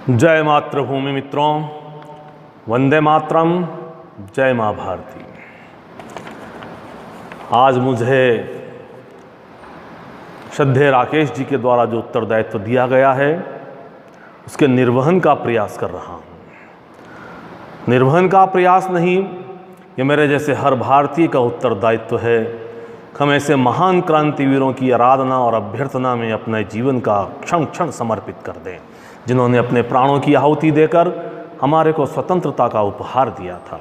जय मातृभूमि मित्रों, वंदे मातरम, जय माँ भारती। आज मुझे श्रद्धेय राकेश जी के द्वारा जो उत्तरदायित्व दिया गया है उसके निर्वहन का प्रयास कर रहा हूँ। निर्वहन का प्रयास नहीं, ये मेरे जैसे हर भारतीय का उत्तरदायित्व है। हम ऐसे महान क्रांतिवीरों की आराधना और अभ्यर्थना में अपने जीवन का क्षण क्षण समर्पित कर दें, जिन्होंने अपने प्राणों की आहुति देकर हमारे को स्वतंत्रता का उपहार दिया था।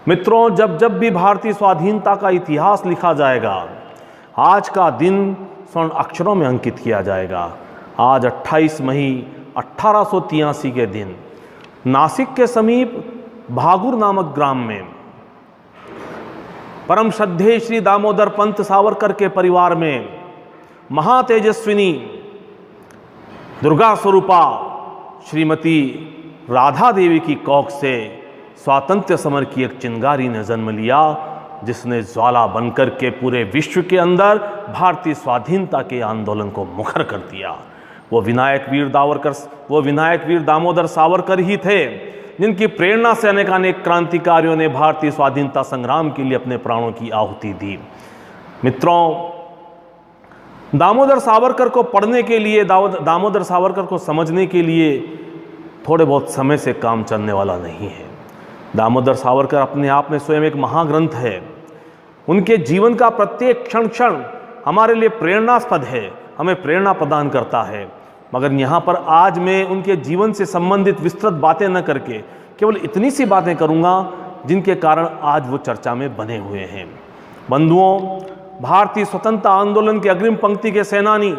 मित्रों, जब जब भी भारतीय स्वाधीनता का इतिहास लिखा जाएगा, आज का दिन स्वर्ण अक्षरों में अंकित किया जाएगा। आज 28 मई 1883 के दिन नासिक के समीप भागुर नामक ग्राम में परम श्रद्धेय श्री दामोदर पंत सावरकर के परिवार में महातेजस्विनी दुर्गा स्वरूपा श्रीमती राधा देवी की कोख से स्वातंत्र्य समर की एक चिंगारी ने जन्म लिया, जिसने ज्वाला बनकर के पूरे विश्व के अंदर भारतीय स्वाधीनता के आंदोलन को मुखर कर दिया। वो विनायक वीर दामोदर सावरकर ही थे, जिनकी प्रेरणा से अनेकानेक क्रांतिकारियों ने भारतीय स्वाधीनता संग्राम के लिए अपने प्राणों की आहुति दी। मित्रों, दामोदर सावरकर को पढ़ने के लिए, दामोदर सावरकर को समझने के लिए थोड़े बहुत समय से काम चलने वाला नहीं है। दामोदर सावरकर अपने आप में स्वयं एक महाग्रंथ है। उनके जीवन का प्रत्येक क्षण क्षण हमारे लिए प्रेरणास्पद है, हमें प्रेरणा प्रदान करता है। मगर यहाँ पर आज मैं उनके जीवन से संबंधित विस्तृत बातें न करके केवल इतनी सी बातें करूँगा जिनके कारण आज वो चर्चा में बने हुए हैं। बंधुओं, भारतीय स्वतंत्रता आंदोलन के अग्रिम पंक्ति के सेनानी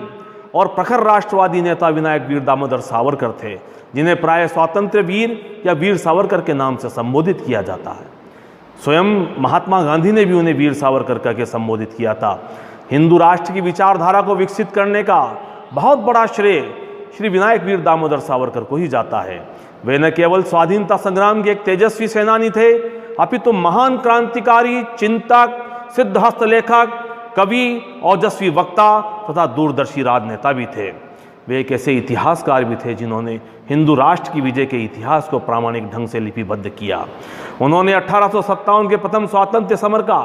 और प्रखर राष्ट्रवादी नेता विनायक वीर दामोदर सावरकर थे, जिन्हें प्राय स्वातंत्र्य वीर या वीर सावरकर के नाम से संबोधित किया जाता है। स्वयं महात्मा गांधी ने भी उन्हें वीर सावरकर करके संबोधित किया था। हिंदू राष्ट्र की विचारधारा को विकसित करने का बहुत बड़ा श्रेय श्री विनायक वीर दामोदर सावरकर को ही जाता है। वे न केवल स्वाधीनता संग्राम के एक तेजस्वी सेनानी थे, अपितु महान क्रांतिकारी, चिंतक, सिद्ध हस्तलेखक, कवि, ओजस्वी वक्ता तथा दूरदर्शी राजनेता भी थे। वे एक ऐसे इतिहासकार भी थे जिन्होंने हिंदू राष्ट्र की विजय के इतिहास को प्रामाणिक ढंग से लिपिबद्ध किया। उन्होंने 1857 के प्रथम स्वातंत्र्य समर का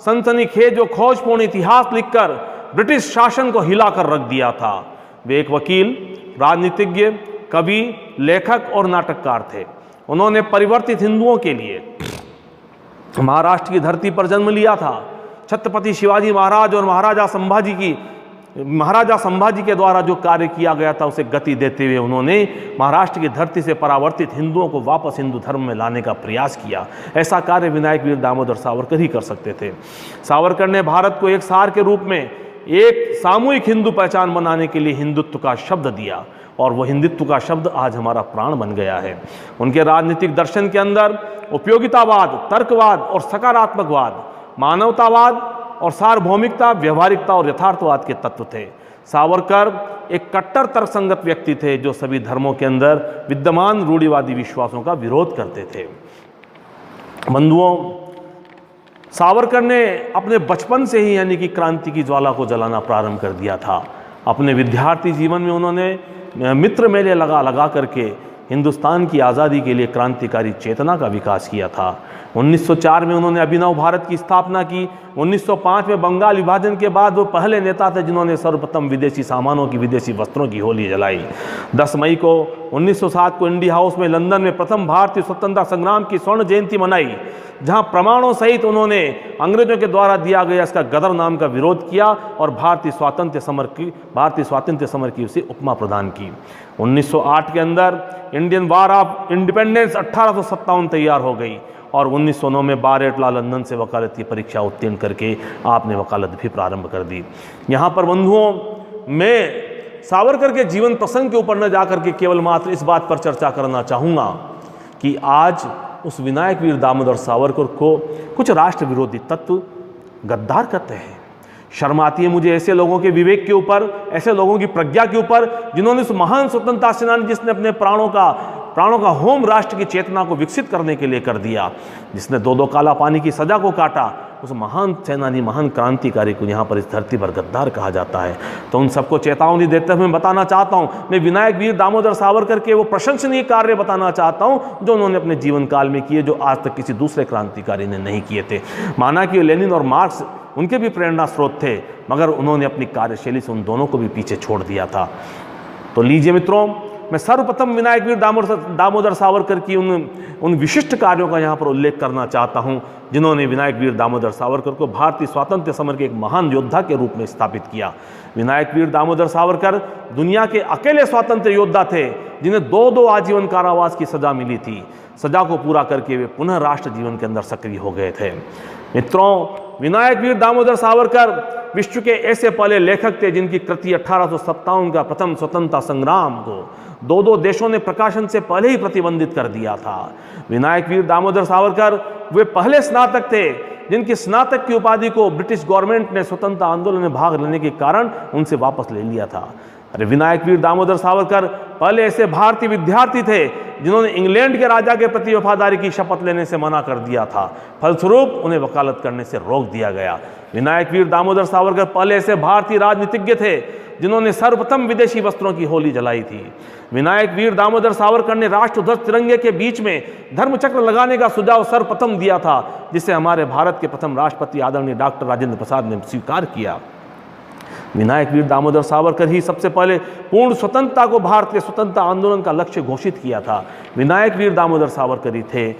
सनसनीखेज जो खोजपूर्ण इतिहास लिखकर ब्रिटिश शासन को हिलाकर रख दिया था। वे एक वकील, राजनीतिज्ञ, कवि, लेखक और नाटककार थे। उन्होंने परिवर्तित हिंदुओं के लिए महाराष्ट्र की धरती पर जन्म लिया था। छत्रपति शिवाजी महाराज और महाराजा संभाजी के द्वारा जो कार्य किया गया था उसे गति देते हुए उन्होंने महाराष्ट्र की धरती से परावर्तित हिंदुओं को वापस हिंदू धर्म में लाने का प्रयास किया। ऐसा कार्य विनायक वीर दामोदर सावरकर ही कर सकते थे। सावरकर ने भारत को एक सार के रूप में एक सामूहिक हिंदू पहचान बनाने के लिए हिंदुत्व का शब्द दिया, और वह हिंदुत्व का शब्द आज हमारा प्राण बन गया है। उनके राजनीतिक दर्शन के अंदर उपयोगितावाद, तर्कवाद और सकारात्मकवाद, मानवतावाद और सार्वभौमिकता, व्यवहारिकता और यथार्थवाद के तत्व थे। सावरकर एक कट्टर तर्कसंगत व्यक्ति थे जो सभी धर्मों के अंदर विद्यमान रूढ़िवादी विश्वासों का विरोध करते थे। बंधुओं, सावरकर ने अपने बचपन से ही यानी कि क्रांति की ज्वाला को जलाना प्रारंभ कर दिया था। अपने विद्यार्थी जीवन में उन्होंने मित्र मेले लगा करके हिंदुस्तान की आज़ादी के लिए क्रांतिकारी चेतना का विकास किया था। 1904 में उन्होंने अभिनव भारत की स्थापना की। 1905 में बंगाल विभाजन के बाद वो पहले नेता थे जिन्होंने सर्वप्रथम विदेशी सामानों की, विदेशी वस्त्रों की होली जलाई। 10 मई को 1907 को इंडिया हाउस में लंदन में प्रथम भारतीय स्वतंत्रता संग्राम की स्वर्ण जयंती मनाई, जहां प्रमाणों सहित उन्होंने अंग्रेजों के द्वारा दिया गया इसका गदर नाम का विरोध किया और भारतीय स्वातंत्र्य समर की उसे उपमा प्रदान की। 1908 के अंदर इंडियन वार ऑफ इंडिपेंडेंस 1857 तैयार हो गई और 1909 में बार-एटला लंदन से वकालत की परीक्षा उत्तीर्ण करके आपने वकालत भी प्रारंभ कर दी। यहाँ पर बंधुओं, मैं सावरकर के जीवन प्रसंग के ऊपर न जाकर के केवल मात्र इस बात पर चर्चा करना चाहूँगा कि आज उस विनायक वीर दामोदर सावरकर को कुछ राष्ट्र विरोधी तत्व गद्दार कहते हैं। शर्म आती है मुझे ऐसे लोगों के विवेक के ऊपर, ऐसे लोगों की प्रज्ञा के ऊपर जिन्होंने उस महान स्वतंत्रता सेनानी जिसने अपने प्राणों का होम राष्ट्र की चेतना को विकसित करने के लिए कर दिया, जिसने 2-2 काला पानी की सजा को काटा, उस महान सेनानी, महान क्रांतिकारी को यहाँ पर इस धरती पर गद्दार कहा जाता है। तो उन सबको चेतावनी देते हुए मैं बताना चाहता हूँ, मैं विनायक वीर दामोदर सावरकर के वो प्रशंसनीय कार्य बताना चाहता हूँ जो उन्होंने अपने जीवन काल में किए, जो आज तक किसी दूसरे क्रांतिकारी ने नहीं किए थे। माना कि लेनिन और मार्क्स उनके भी प्रेरणा स्रोत थे, मगर उन्होंने अपनी कार्यशैली से उन दोनों को भी पीछे छोड़ दिया था। तो लीजिए मित्रों, मैं सर्वप्रथम विनायक वीर दामोदर सावरकर की उन विशिष्ट कार्यों का यहाँ पर उल्लेख करना चाहता हूँ जिन्होंने विनायक वीर दामोदर सावरकर को भारतीय स्वातंत्र्य समर के एक महान योद्धा के रूप में स्थापित किया। विनायक वीर दामोदर सावरकर दुनिया के अकेले स्वातंत्र्य योद्धा थे जिन्हें 2 आजीवन कारावास की सजा मिली थी। सजा को पूरा करके वे पुनः राष्ट्र जीवन के अंदर सक्रिय हो गए थे। मित्रों, विनायक वीर दामोदर सावरकर विश्व के ऐसे पहले लेखक थे जिनकी कृति 1857 का प्रथम स्वतंत्रता संग्राम को 2 देशों ने प्रकाशन से पहले ही प्रतिबंधित कर दिया था। विनायक वीर दामोदर सावरकर वे पहले स्नातक थे जिनकी स्नातक की उपाधि को ब्रिटिश गवर्नमेंट ने स्वतंत्रता आंदोलन में भाग लेने के कारण उनसे वापस ले लिया था। अरे विनायक वीर दामोदर सावरकर पहले ऐसे भारतीय विद्यार्थी थे जिन्होंने इंग्लैंड के राजा के प्रति वफादारी की शपथ लेने से मना कर दिया था, फलस्वरूप उन्हें वकालत करने से रोक दिया गया। विनायक वीर दामोदर सावरकर पहले ऐसे भारतीय राजनीतिज्ञ थे जिन्होंने सर्वप्रथम विदेशी वस्त्रों की होली जलाई थी। विनायक वीर दामोदर सावरकर ने राष्ट्रध्वज तिरंगे के बीच में धर्मचक्र लगाने का सुझाव सर्वप्रथम दिया था, जिसे हमारे भारत के प्रथम राष्ट्रपति आदरणीय डॉक्टर राजेंद्र प्रसाद ने स्वीकार किया। विनायक वीर दामोदर सावरकर ही सबसे पहले पूर्ण स्वतंत्रता को भारतीय स्वतंत्रता आंदोलन का लक्ष्य घोषित किया था। विनायक वीर दामोदर सावरकर ही थे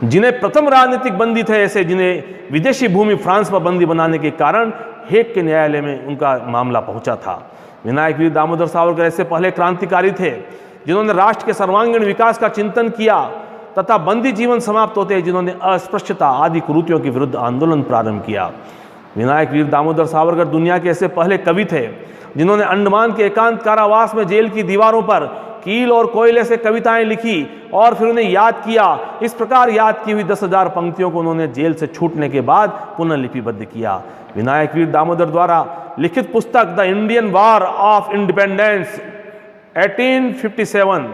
जिन्हें प्रथम राजनीतिक बंदी थे ऐसे जिन्हें विदेशी भूमि फ्रांस पर बंदी बनाने के कारण हेग के न्यायालय में उनका मामला पहुंचा था। विनायक वीर दामोदर सावरकर ऐसे पहले क्रांतिकारी थे जिन्होंने राष्ट्र के सर्वांगीण विकास का चिंतन किया तथा बंदी जीवन समाप्त होते जिन्होंने अस्पृश्यता आदि कुरीतियों के विरुद्ध आंदोलन प्रारंभ किया। विनायक वीर दामोदर सावरकर दुनिया के ऐसे पहले कवि थे जिन्होंने अंडमान के एकांत कारावास में जेल की दीवारों पर कील और कोयले से कविताएं लिखी और फिर उन्हें याद किया। इस प्रकार याद की हुई 10,000 पंक्तियों को उन्होंने जेल से छूटने के बाद पुनः लिपिबद्ध किया। विनायक वीर दामोदर द्वारा लिखित पुस्तक the Indian war of independence 1857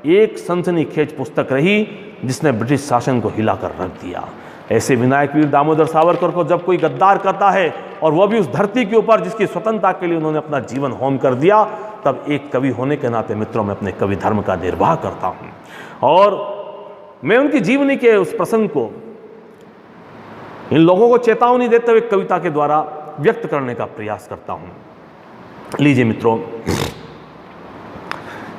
एक सनसनीखेज पुस्तक रही जिसने ब्रिटिश शासन को हिलाकर रख दिया। ऐसे विनायक वीर दामोदर सावरकर को जब कोई गद्दार करता है और वह भी उस धरती के ऊपर जिसकी स्वतंत्रता के लिए उन्होंने अपना जीवन होम कर दिया, तब एक कवि होने के नाते मित्रों मैं अपने कवि धर्म का निर्वाह करता हूं और मैं उनकी जीवनी के उस प्रसंग को इन लोगों को चेतावनी देते हुए कविता के द्वारा व्यक्त करने का प्रयास करता हूं। लीजिए मित्रों,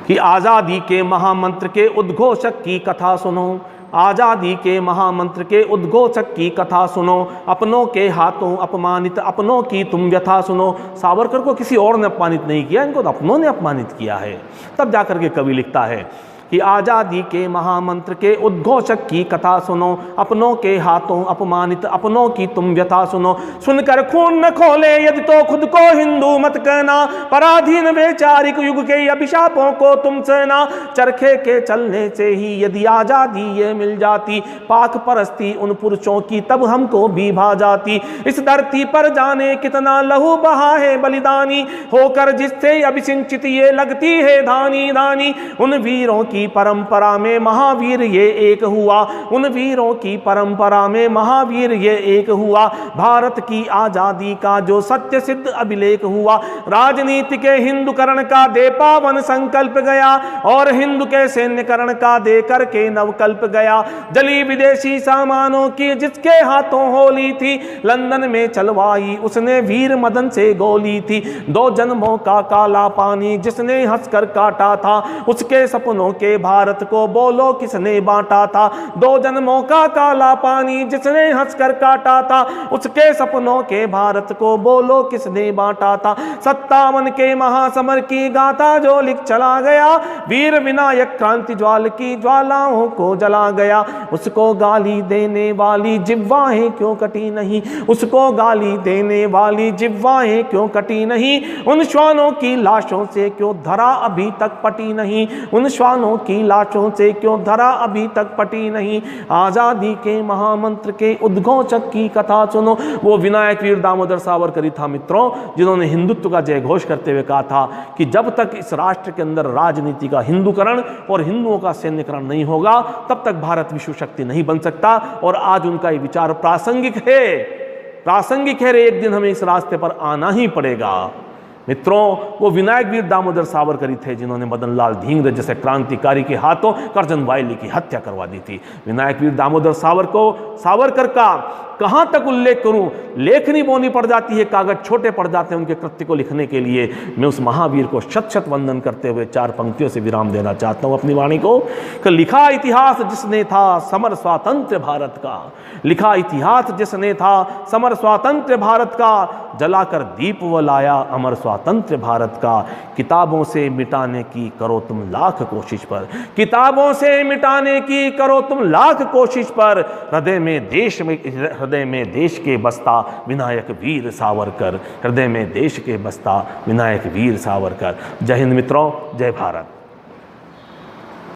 कि आजादी के महामंत्र के उद्घोषक की कथा सुनो, आजादी के महामंत्र के उद्घोषक की कथा सुनो, अपनों के हाथों अपमानित अपनों की तुम व्यथा सुनो। सावरकर को किसी और ने अपमानित नहीं किया, इनको तो अपनों ने अपमानित किया है। तब जाकर के कवि लिखता है कि आजादी के महामंत्र के उद्घोषक की कथा सुनो, अपनों के हाथों अपमानित अपनों की तुम व्यथा सुनो। सुनकर खून न खोले यदि तो खुद को हिंदू मत कहना, पराधीन वैचारिक युग के अभिशापों को तुम सहना। चरखे के चलने से ही यदि आजादी ये मिल जाती, पाक परस्ती उन पुरुषों की तब हमको भी भा जाती। इस धरती पर जाने कितना लहू बहा है बलिदानी, होकर जिससे अभिसिंचित ये लगती है धानी धानी। उन वीरों की परंपरा में महावीर ये एक हुआ, उन वीरों की परंपरा में महावीर ये एक हुआ। भारत की आजादी का जो सत्य सिद्ध अभिलेख हुआ, राजनीति के हिंदूकरण का दे पावन संकल्प गया और हिंदू के सैन्यकरण का दे करके नवकल्प गया। जली विदेशी सामानों की जिसके हाथों होली थी, लंदन में चलवाई उसने वीर मदन से गोली थी। 2 जन्मों का काला पानी जिसने हंसकर काटा था, उसके सपनों के भारत को बोलो किसने बांटा था। 2 जन्मों का काला पानी जिसने हंसकर काटा था, उसके सपनों के भारत को बोलो किसने बांटा था। 57 के महासमर की गाथा जो लिख चला गया, वीर विनायक क्रांति ज्वाल की ज्वालाओं को जला गया। उसको गाली देने वाली जिह्वाएं क्यों कटी नहीं, उसको गाली देने वाली जिह्वाएं क्यों कटी नहीं। उन श्वानों की लाशों से क्यों धरा अभी तक पटी नहीं, उन श्वानों जवानों की लाशों से क्यों धरा अभी तक पटी नहीं, आज़ादी के महामंत्र के उद्घोषक की कथा सुनो। वो विनायक वीर दामोदर सावरकर ही था मित्रों, जिन्होंने हिंदुत्व का जय घोष करते हुए कहा था कि जब तक इस राष्ट्र के अंदर राजनीति का हिंदूकरण और हिंदुओं का सैन्यकरण नहीं होगा तब तक भारत विश्व शक्ति नहीं बन सकता। और आज उनका ये विचार प्रासंगिक है, एक दिन हमें इस रास्ते पर आना ही पड़ेगा। मित्रों, वो विनायक वीर दामोदर सावरकर ही थे जिन्होंने मदन लाल धिंगरे जैसे क्रांतिकारी के हाथों करजन वायली की हत्या करवा दी थी। विनायक वीर दामोदर सावरकर का कहां तक उल्लेख करूं, लेखनी बोनी पड़ जाती है, कागज छोटे पड़ जाते हैं उनके कृत्य को लिखने के लिए। मैं उस महावीर को शत शत वंदन करते हुए 4 पंक्तियों से विराम देना चाहता हूं अपनी वाणी को। कि लिखा इतिहास जिसने था समर स्वातंत्र भारत का, लिखा इतिहास जिसने था समर स्वातंत्र भारत का, जलाकर दीप वो लाया अमर स्वातंत्र भारत का। किताबों से मिटाने की करो तुम लाख कोशिश पर, किताबों से मिटाने की करो तुम लाख कोशिश पर, हृदय में देश के बसता विनायक वीर सावरकर, हृदय में देश के बसता विनायक वीर सावरकर। जय हिंद मित्रों, जय भारत।